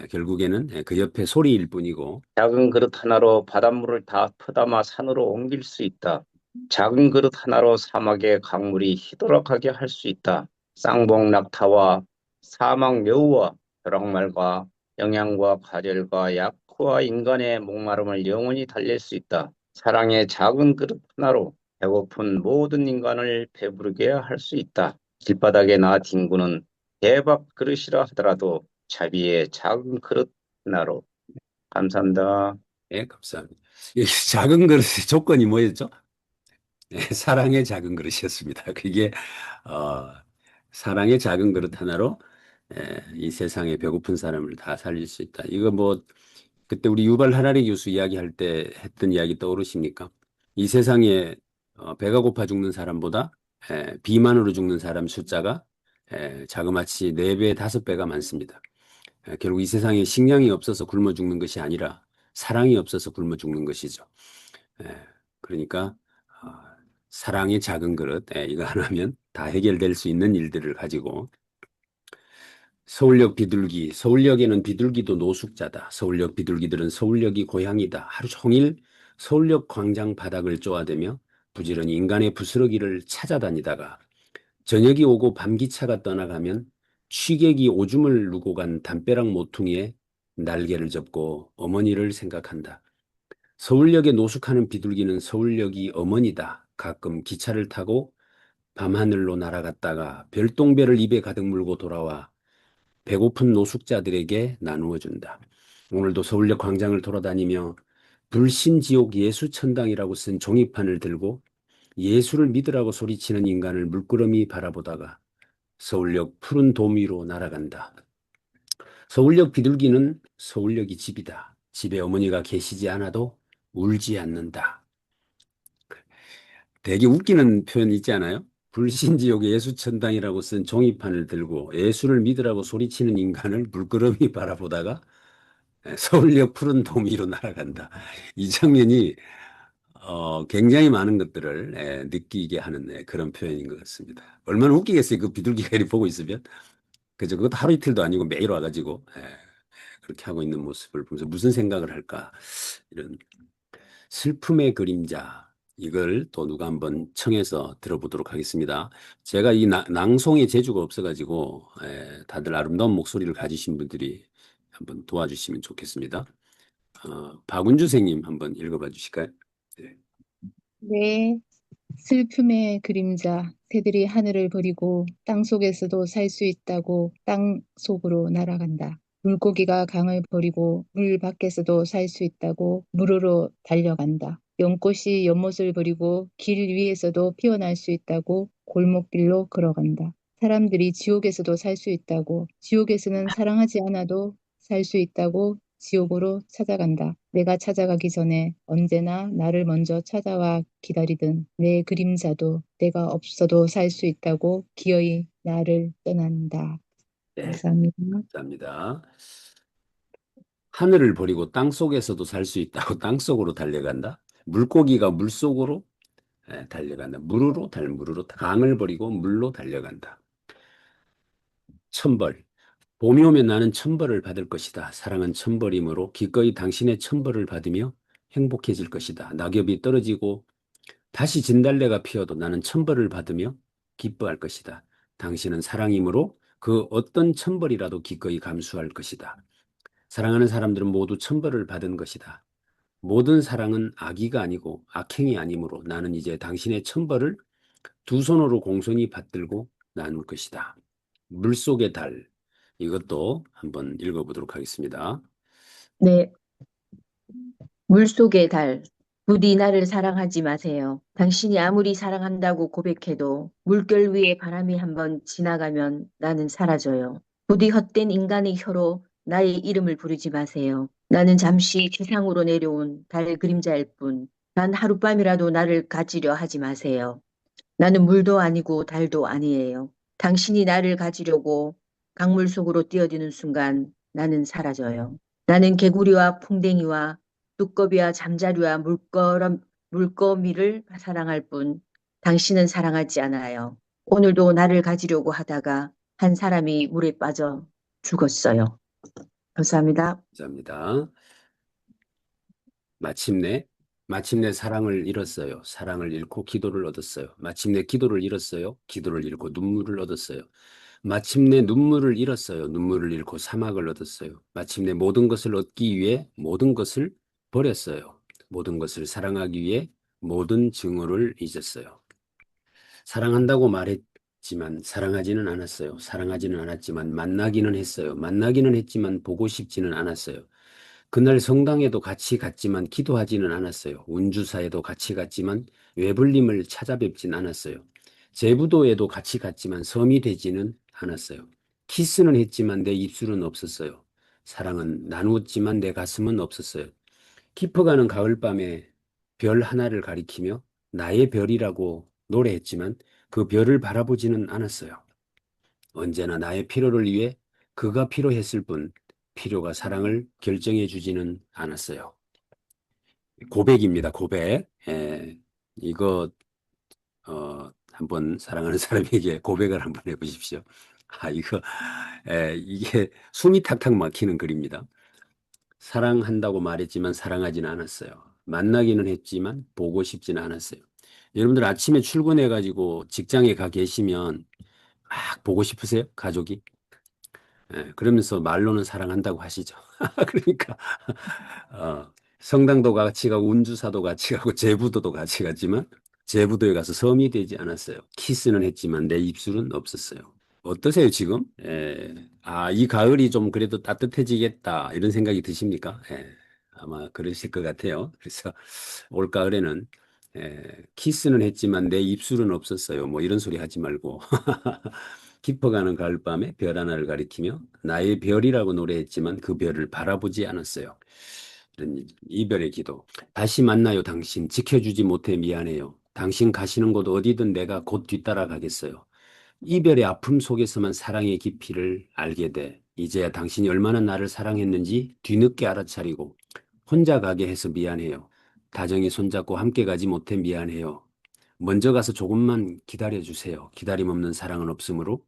결국에는 그 옆에 소리일 뿐이고 작은 그릇 하나로 바닷물을 다 퍼담아 산으로 옮길 수 있다. 작은 그릇 하나로 사막의 강물이 희도락하게 할 수 있다. 쌍봉 낙타와 사막 여우와 벼락말과 영양과 과절과 약효와 인간의 목마름을 영원히 달랠 수 있다. 사랑의 작은 그릇 하나로 배고픈 모든 인간을 배부르게 할 수 있다. 길바닥에 나 뒹구는 대밥 그릇이라 하더라도 자비의 작은 그릇 하나로. 감사합니다. 예, 감사합니다. 이 작은 그릇의 조건이 뭐였죠? 예, 사랑의 작은 그릇이었습니다. 그게 어, 사랑의 작은 그릇 하나로 이 세상에 배고픈 사람을 다 살릴 수 있다. 이거 뭐 그때 우리 유발 하라리 교수 이야기할 때 했던 이야기 떠오르십니까? 이 세상에 배가 고파 죽는 사람보다 비만으로 죽는 사람 숫자가 자그마치 4배, 5배가 많습니다. 결국 이 세상에 식량이 없어서 굶어 죽는 것이 아니라 사랑이 없어서 굶어 죽는 것이죠. 에, 그러니까 어, 사랑의 작은 그릇 이거 하나면 다 해결될 수 있는 일들을 가지고 서울역 비둘기, 서울역에는 비둘기도 노숙자다. 서울역 비둘기들은 서울역이 고향이다. 하루 종일 서울역 광장 바닥을 쪼아대며 부지런히 인간의 부스러기를 찾아다니다가 저녁이 오고 밤기차가 떠나가면 취객이 오줌을 누고 간 담벼락 모퉁이에 날개를 접고 어머니를 생각한다. 서울역에 노숙하는 비둘기는 서울역이 어머니다. 가끔 기차를 타고 밤하늘로 날아갔다가 별똥별을 입에 가득 물고 돌아와 배고픈 노숙자들에게 나누어 준다. 오늘도 서울역 광장을 돌아다니며 불신지옥 예수천당이라고 쓴 종이판을 들고 예수를 믿으라고 소리치는 인간을 물끄러미 바라보다가 서울역 푸른 도미 위로 날아간다. 서울역 비둘기는 서울역이 집이다. 집에 어머니가 계시지 않아도 울지 않는다. 되게 웃기는 표현 있지 않아요? 불신지옥 예수천당이라고 쓴 종이판을 들고 예수를 믿으라고 소리치는 인간을 물끄러미 바라보다가 서울역 푸른 도미 위로 날아간다. 이 장면이 굉장히 많은 것들을 느끼게 하는 그런 표현인 것 같습니다. 얼마나 웃기겠어요. 그 비둘기가 이렇게 보고 있으면. 그죠? 그것도 하루 이틀도 아니고 매일 와가지고 그렇게 하고 있는 모습을 보면서 무슨 생각을 할까? 이런 슬픔의 그림자. 이걸 또 누가 한번 청해서 들어보도록 하겠습니다. 제가 이 낭송의 재주가 없어가지고 다들 아름다운 목소리를 가지신 분들이 한번 도와주시면 좋겠습니다. 박은주 선생님 한번 읽어봐 주실까요? 네. 네. 슬픔의 그림자, 새들이 하늘을 버리고 땅 속에서도 살 수 있다고 땅 속으로 날아간다. 물고기가 강을 버리고 물 밖에서도 살 수 있다고 물으로 달려간다. 연꽃이 연못을 버리고 길 위에서도 피어날 수 있다고 골목길로 걸어간다. 사람들이 지옥에서도 살 수 있다고, 지옥에서는 사랑하지 않아도 살 수 있다고 지옥으로 찾아간다. 내가 찾아가기 전에 언제나 나를 먼저 찾아와 기다리던 내 그림자도 내가 없어도 살 수 있다고 기어이 나를 떠난다. 네, 감사합니다. 감사합니다. 하늘을 버리고 땅 속에서도 살 수 있다고 땅 속으로 달려간다. 물고기가 물 속으로 달려간다. 물으로 강을 버리고 물로 달려간다. 천벌. 봄이 오면 나는 천벌을 받을 것이다. 사랑은 천벌이므로 기꺼이 당신의 천벌을 받으며 행복해질 것이다. 낙엽이 떨어지고 다시 진달래가 피어도 나는 천벌을 받으며 기뻐할 것이다. 당신은 사랑이므로 그 어떤 천벌이라도 기꺼이 감수할 것이다. 사랑하는 사람들은 모두 천벌을 받은 것이다. 모든 사랑은 악의가 아니고 악행이 아니므로 나는 이제 당신의 천벌을 두 손으로 공손히 받들고 나눌 것이다. 물속의 달. 이것도 한번 읽어보도록 하겠습니다. 네, 물속의 달. 부디 나를 사랑하지 마세요. 당신이 아무리 사랑한다고 고백해도 물결 위에 바람이 한번 지나가면 나는 사라져요. 부디 헛된 인간의 혀로 나의 이름을 부르지 마세요. 나는 잠시 지상으로 내려온 달 그림자일 뿐. 단 하룻밤이라도 나를 가지려 하지 마세요. 나는 물도 아니고 달도 아니에요. 당신이 나를 가지려고 강물 속으로 뛰어드는 순간 나는 사라져요. 나는 개구리와 풍뎅이와 두꺼비와 잠자리와 물거미를 사랑할 뿐 당신은 사랑하지 않아요. 오늘도 나를 가지려고 하다가 한 사람이 물에 빠져 죽었어요. 감사합니다. 감사합니다. 마침내 사랑을 잃었어요. 사랑을 잃고 기도를 얻었어요. 마침내 기도를 잃었어요. 기도를 잃고 눈물을 얻었어요. 마침내 눈물을 잃었어요. 눈물을 잃고 사막을 얻었어요. 마침내 모든 것을 얻기 위해 모든 것을 버렸어요. 모든 것을 사랑하기 위해 모든 증오를 잊었어요. 사랑한다고 말했지만 사랑하지는 않았어요. 사랑하지는 않았지만 만나기는 했어요. 만나기는 했지만 보고 싶지는 않았어요. 그날 성당에도 같이 갔지만 기도하지는 않았어요. 운주사에도 같이 갔지만 외불림을 찾아뵙진 않았어요. 제부도에도 같이 갔지만 섬이 되지는 않았어요. 키스는 했지만 내 입술은 없었어요. 사랑은 나누었지만 내 가슴은 없었어요. 깊어가는 가을밤에 별 하나를 가리키며 나의 별이라고 노래했지만 그 별을 바라보지는 않았어요. 언제나 나의 필요를 위해 그가 필요했을 뿐 필요가 사랑을 결정해 주지는 않았어요. 고백입니다. 고백. 이거 한번 사랑하는 사람에게 고백을 한번 해보십시오. 이게 숨이 탁탁 막히는 글입니다. 사랑한다고 말했지만 사랑하지는 않았어요. 만나기는 했지만 보고 싶지는 않았어요. 여러분들 아침에 출근해가지고 직장에 가 계시면 막 보고 싶으세요? 가족이? 그러면서 말로는 사랑한다고 하시죠. 그러니까 성당도 같이 가고 운주사도 같이 가고 제부도도 같이 갔지만 제부도에 가서 섬이 되지 않았어요. 키스는 했지만 내 입술은 없었어요. 어떠세요, 지금? 이 가을이 좀 그래도 따뜻해지겠다 이런 생각이 드십니까? 아마 그러실 것 같아요. 그래서 올 가을에는 키스는 했지만 내 입술은 없었어요. 뭐 이런 소리 하지 말고 깊어가는 가을밤에 별 하나를 가리키며 나의 별이라고 노래했지만 그 별을 바라보지 않았어요. 이런 이별의 기도. 다시 만나요, 당신. 지켜주지 못해 미안해요. 당신 가시는 곳 어디든 내가 곧 뒤따라 가겠어요. 이별의 아픔 속에서만 사랑의 깊이를 알게 돼. 이제야 당신이 얼마나 나를 사랑했는지 뒤늦게 알아차리고 혼자 가게 해서 미안해요. 다정히 손잡고 함께 가지 못해 미안해요. 먼저 가서 조금만 기다려주세요. 기다림 없는 사랑은 없으므로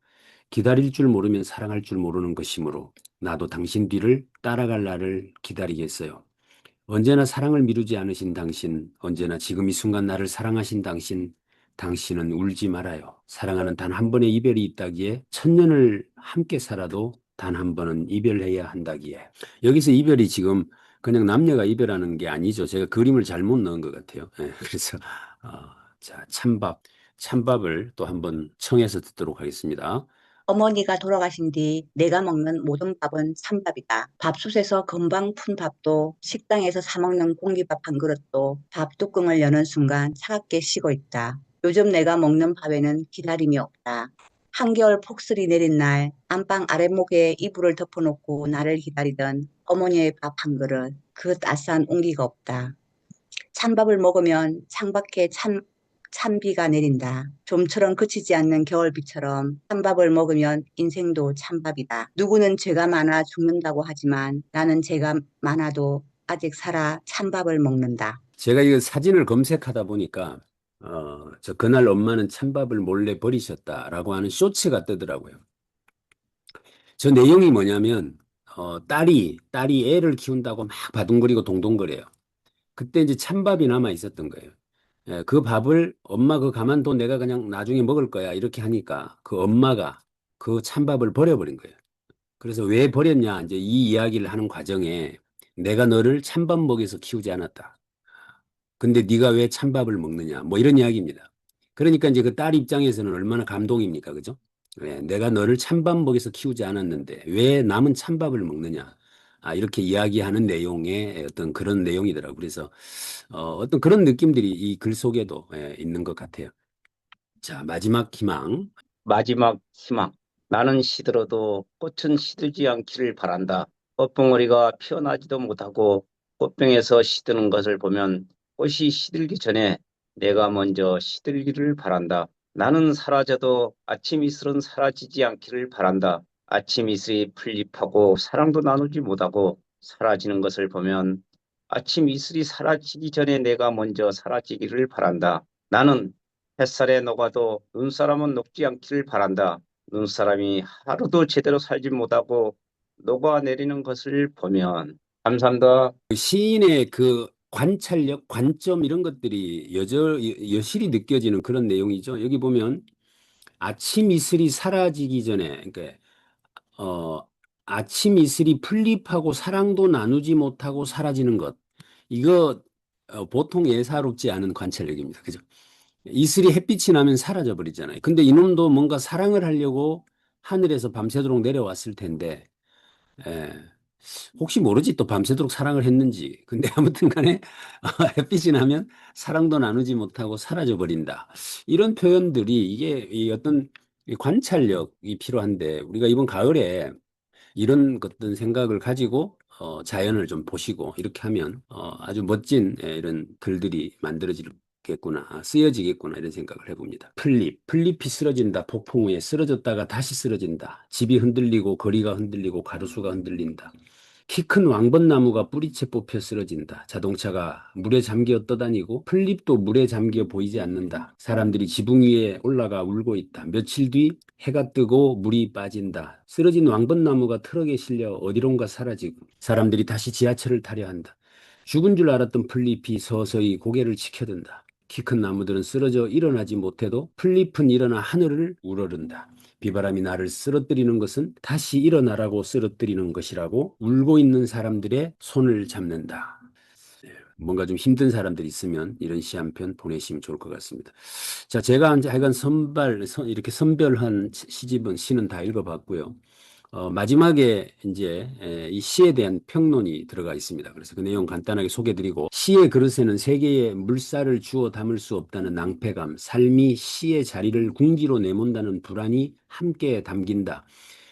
기다릴 줄 모르면 사랑할 줄 모르는 것이므로 나도 당신 뒤를 따라갈 날을 기다리겠어요. 언제나 사랑을 미루지 않으신 당신, 언제나 지금 이 순간 나를 사랑하신 당신, 당신은 울지 말아요. 사랑하는 단 한 번의 이별이 있다기에 천년을 함께 살아도 단 한 번은 이별해야 한다기에. 여기서 이별이 지금 그냥 남녀가 이별하는 게 아니죠. 제가 그림을 잘못 넣은 것 같아요. 그래서 자, 찬밥을 또 한번 청해서 듣도록 하겠습니다. 어머니가 돌아가신 뒤 내가 먹는 모든 밥은 찬밥이다. 밥솥에서 금방 푼 밥도 식당에서 사 먹는 공기밥 한 그릇도 밥 뚜껑을 여는 순간 차갑게 식어 있다. 요즘 내가 먹는 밥에는 기다림이 없다. 한겨울 폭설이 내린 날 안방 아랫목에 이불을 덮어놓고 나를 기다리던 어머니의 밥 한 그릇, 그 따스한 온기가 없다. 찬밥을 먹으면 창밖에 찬비가 내린다. 좀처럼 그치지 않는 겨울비처럼 찬밥을 먹으면 인생도 찬밥이다. 누구는 죄가 많아 죽는다고 하지만 나는 죄가 많아도 아직 살아 찬밥을 먹는다. 제가 이거 사진을 검색하다 보니까 그날 엄마는 찬밥을 몰래 버리셨다라고 하는 쇼츠가 뜨더라고요. 저 내용이 뭐냐면 딸이 애를 키운다고 막 바둥거리고 동동거려요. 그때 이제 찬밥이 남아 있었던 거예요. 그 밥을 엄마 그 가만둬 내가 그냥 나중에 먹을 거야 이렇게 하니까 그 엄마가 그 찬밥을 버려버린 거예요. 그래서 왜 버렸냐 이제 이 이야기를 하는 과정에 내가 너를 찬밥 먹여서 키우지 않았다. 근데 네가 왜 찬밥을 먹느냐 뭐 이런 이야기입니다. 그러니까 이제 그 딸 입장에서는 얼마나 감동입니까, 그죠? 내가 너를 찬밥 먹여서 키우지 않았는데 왜 남은 찬밥을 먹느냐? 이렇게 이야기하는 내용의 어떤 그런 내용이더라고요. 그래서 어떤 그런 느낌들이 이 글 속에도 있는 것 같아요. 자, 마지막 희망. 마지막 희망. 나는 시들어도 꽃은 시들지 않기를 바란다. 꽃봉오리가 피어나지도 못하고 꽃병에서 시드는 것을 보면 꽃이 시들기 전에 내가 먼저 시들기를 바란다. 나는 사라져도 아침 이슬은 사라지지 않기를 바란다. 아침 이슬이 풀잎하고 사랑도 나누지 못하고 사라지는 것을 보면 아침 이슬이 사라지기 전에 내가 먼저 사라지기를 바란다. 나는 햇살에 녹아도 눈사람은 녹지 않기를 바란다. 눈사람이 하루도 제대로 살지 못하고 녹아내리는 것을 보면 감사합니다. 시인의 그 관찰력, 관점 이런 것들이 여실히 느껴지는 그런 내용이죠. 여기 보면 아침 이슬이 사라지기 전에, 그러니까 아침 이슬이 풀잎하고 사랑도 나누지 못하고 사라지는 것. 이거 보통 예사롭지 않은 관찰력입니다. 그죠? 이슬이 햇빛이 나면 사라져 버리잖아요. 근데 이놈도 뭔가 사랑을 하려고 하늘에서 밤새도록 내려왔을 텐데, 예, 혹시 모르지 또 밤새도록 사랑을 했는지. 근데 아무튼 간에 햇빛이 나면 사랑도 나누지 못하고 사라져 버린다. 이런 표현들이 이게 이 어떤 이 관찰력이 필요한데 우리가 이번 가을에 이런 어떤 생각을 가지고 자연을 좀 보시고 이렇게 하면 아주 멋진 이런 글들이 만들어지겠구나, 쓰여지겠구나 이런 생각을 해봅니다. 풀잎이 쓰러진다. 폭풍 후에 쓰러졌다가 다시 쓰러진다. 집이 흔들리고 거리가 흔들리고 가로수가 흔들린다. 키 큰 왕벚나무가 뿌리채 뽑혀 쓰러진다. 자동차가 물에 잠겨 떠다니고 풀잎도 물에 잠겨 보이지 않는다. 사람들이 지붕 위에 올라가 울고 있다. 며칠 뒤 해가 뜨고 물이 빠진다. 쓰러진 왕벚나무가 트럭에 실려 어디론가 사라지고 사람들이 다시 지하철을 타려 한다. 죽은 줄 알았던 풀잎이 서서히 고개를 치켜든다. 키 큰 나무들은 쓰러져 일어나지 못해도 풀잎은 일어나 하늘을 우러른다. 비바람이 나를 쓰러뜨리는 것은 다시 일어나라고 쓰러뜨리는 것이라고 울고 있는 사람들의 손을 잡는다. 뭔가 좀 힘든 사람들이 있으면 이런 시 한 편 보내시면 좋을 것 같습니다. 자, 제가 이제 하여간 이렇게 선별한 시는 다 읽어봤고요. 마지막에 이제 이 시에 대한 평론이 들어가 있습니다. 그래서 그 내용 간단하게 소개드리고 시의 그릇에는 세 개의 물살을 주어 담을 수 없다는 낭패감, 삶이 시의 자리를 궁지로 내몬다는 불안이 함께 담긴다.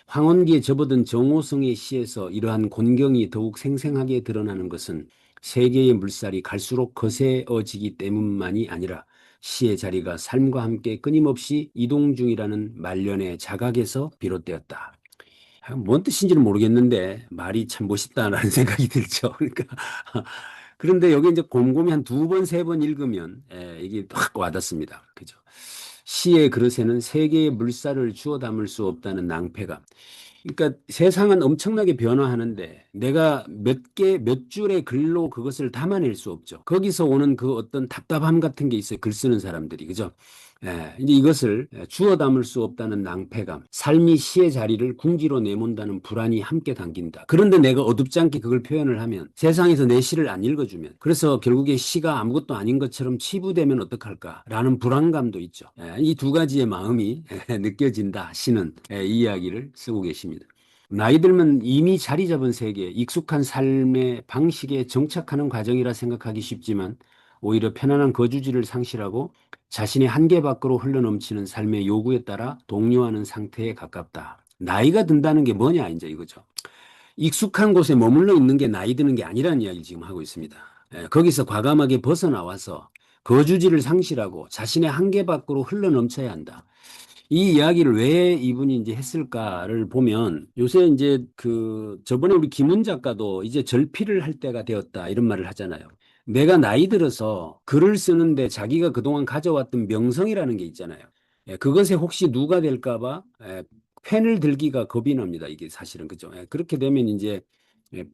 황혼기에 접어든 정호성의 시에서 이러한 곤경이 더욱 생생하게 드러나는 것은 세 개의 물살이 갈수록 거세어지기 때문만이 아니라 시의 자리가 삶과 함께 끊임없이 이동 중이라는 말년의 자각에서 비롯되었다. 뭔 뜻인지는 모르겠는데 말이 참 멋있다라는 생각이 들죠. 그러니까 그런데 여기 이제 곰곰이 한 두 번, 세 번 읽으면 이게 확 와닿습니다. 그죠? 시의 그릇에는 세 개의 물살을 주워 담을 수 없다는 낭패감. 그러니까 세상은 엄청나게 변화하는데 내가 몇 줄의 글로 그것을 담아낼 수 없죠. 거기서 오는 그 어떤 답답함 같은 게 있어요. 글 쓰는 사람들이. 그죠? 이제 이것을 주워 담을 수 없다는 낭패감, 삶이 시의 자리를 궁지로 내몬다는 불안이 함께 담긴다. 그런데 내가 어둡지 않게 그걸 표현을 하면 세상에서 내 시를 안 읽어주면 그래서 결국에 시가 아무것도 아닌 것처럼 치부되면 어떡할까라는 불안감도 있죠. 이 두 가지의 마음이 느껴진다. 시는 이 이야기를 쓰고 계십니다. 나이 들면 이미 자리 잡은 세계, 익숙한 삶의 방식에 정착하는 과정이라 생각하기 쉽지만 오히려 편안한 거주지를 상실하고 자신의 한계 밖으로 흘러넘치는 삶의 요구에 따라 동요하는 상태에 가깝다. 나이가 든다는 게 뭐냐 이제 이거죠. 익숙한 곳에 머물러 있는 게 나이 드는 게 아니라는 이야기를 지금 하고 있습니다. 거기서 과감하게 벗어나와서 거주지를 상실하고 자신의 한계 밖으로 흘러넘쳐야 한다. 이 이야기를 왜 이분이 이제 했을까를 보면 요새 이제 저번에 우리 김훈 작가도 이제 절필을 할 때가 되었다 이런 말을 하잖아요. 내가 나이 들어서 글을 쓰는데 자기가 그동안 가져왔던 명성이라는 게 있잖아요. 그것에 혹시 누가 될까 봐 펜을 들기가 겁이 납니다. 이게 사실은 그죠. 그렇게 되면 이제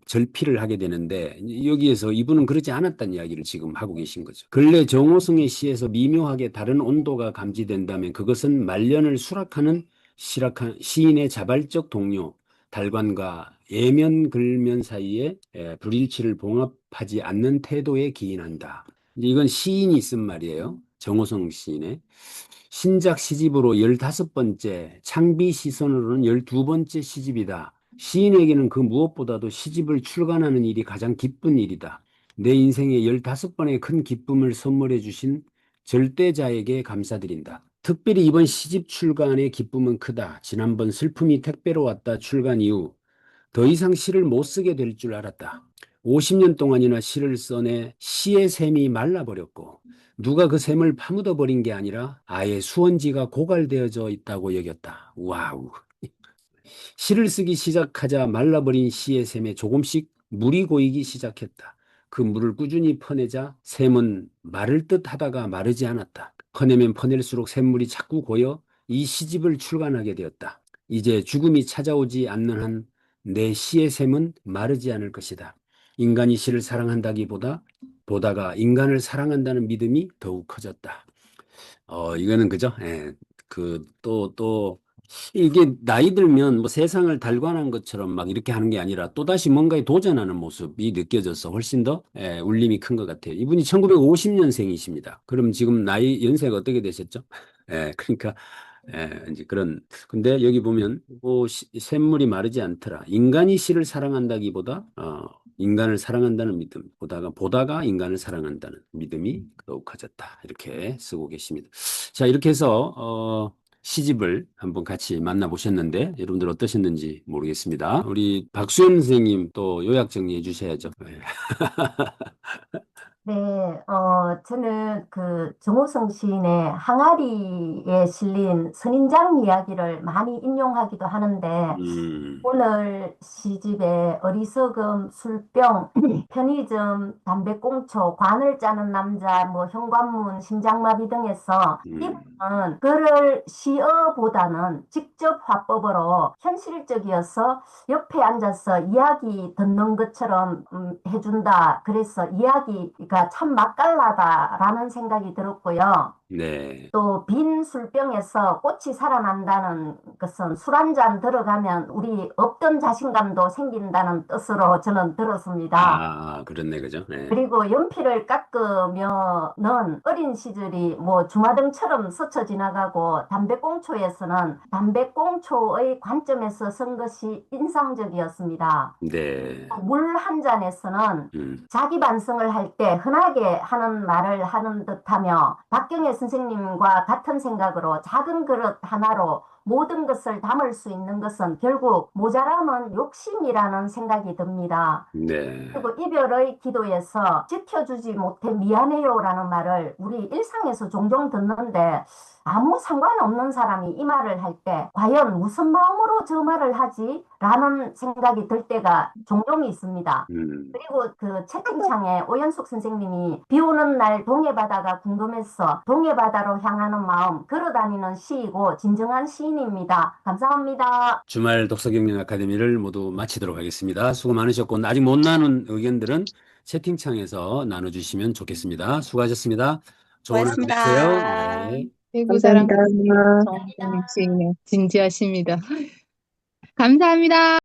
절필을 하게 되는데 여기에서 이분은 그러지 않았다는 이야기를 지금 하고 계신 거죠. 근래 정호성의 시에서 미묘하게 다른 온도가 감지된다면 그것은 말년을 수락하는 시인의 자발적 동료, 달관과 예면 글면 사이에 불일치를 봉합하지 않는 태도에 기인한다. 이건 시인이 쓴 말이에요. 정호성 시인의. 신작 시집으로 15번째, 창비 시선으로는 12번째 시집이다. 시인에게는 그 무엇보다도 시집을 출간하는 일이 가장 기쁜 일이다. 내 인생에 15번의 큰 기쁨을 선물해 주신 절대자에게 감사드린다. 특별히 이번 시집 출간의 기쁨은 크다. 지난번 슬픔이 택배로 왔다 출간 이후 더 이상 시를 못 쓰게 될 줄 알았다. 50년 동안이나 시를 써내 시의 샘이 말라버렸고 누가 그 샘을 파묻어 버린 게 아니라 아예 수원지가 고갈되어져 있다고 여겼다. 와우. 시를 쓰기 시작하자 말라버린 시의 샘에 조금씩 물이 고이기 시작했다. 그 물을 꾸준히 퍼내자 샘은 마를 듯 하다가 마르지 않았다. 퍼내면 퍼낼수록 샘물이 자꾸 고여 이 시집을 출간하게 되었다. 이제 죽음이 찾아오지 않는 한 내 시의 샘은 마르지 않을 것이다. 인간이 시를 사랑한다기보다 보다가 인간을 사랑한다는 믿음이 더욱 커졌다. 이거는 그죠? 예, 또 이게 나이 들면 뭐 세상을 달관한 것처럼 막 이렇게 하는 게 아니라 또다시 뭔가에 도전하는 모습이 느껴져서 훨씬 더 울림이 큰 것 같아요. 이분이 1950년생이십니다. 그럼 지금 나이 연세가 어떻게 되셨죠? 그러니까 이제 근데 여기 보면 샘물이 마르지 않더라. 인간이 시를 사랑한다기보다 인간을 사랑한다는 믿음, 보다가 인간을 사랑한다는 믿음이 더욱 커졌다. 이렇게 쓰고 계십니다. 자, 이렇게 해서 시집을 한번 같이 만나보셨는데 여러분들 어떠셨는지 모르겠습니다. 우리 박수현 선생님 또 요약 정리해 주셔야죠. 네, 저는 그 정호성 시인의 항아리에 실린 선인장 이야기를 많이 인용하기도 하는데, 오늘 시집에 어리석음, 술병, 편의점, 담배꽁초, 관을 짜는 남자, 뭐 현관문, 심장마비 등에서 이분은 글을 시어보다는 직접 화법으로 현실적이어서 옆에 앉아서 이야기 듣는 것처럼 해준다. 그래서 이야기가 참 맛깔나다라는 생각이 들었고요. 네. 또 빈 술병에서 꽃이 살아난다는 것은 술 한 잔 들어가면 우리 없던 자신감도 생긴다는 뜻으로 저는 들었습니다. 그렇네, 그죠? 네. 그리고 연필을 깎으면은 어린 시절이 뭐 주마등처럼 스쳐 지나가고 담배꽁초에서는 담배꽁초의 관점에서 쓴 것이 인상적이었습니다. 네. 물 한 잔에서는 자기 반성을 할 때 흔하게 하는 말을 하는 듯하며 박경혜 선생님과 같은 생각으로 작은 그릇 하나로 모든 것을 담을 수 있는 것은 결국 모자람은 욕심이라는 생각이 듭니다. 네. 그리고 이별의 기도에서 지켜주지 못해 미안해요라는 말을 우리 일상에서 종종 듣는데 아무 상관없는 사람이 이 말을 할 때 과연 무슨 마음으로 저 말을 하지? 라는 생각이 들 때가 종종 있습니다. 그리고 그 채팅창에 오연숙 선생님이 비 오는 날 동해바다가 궁금해서 동해바다로 향하는 마음 걸어다니는 시이고 진정한 시인입니다. 감사합니다. 주말 독서경연 아카데미를 모두 마치도록 하겠습니다. 수고 많으셨고 아직 못 나눈 의견들은 채팅창에서 나눠주시면 좋겠습니다. 수고하셨습니다. 좋은 하루 되세요. 네. 대구 사랑 정선생 시인의 진지하십니다. 감사합니다.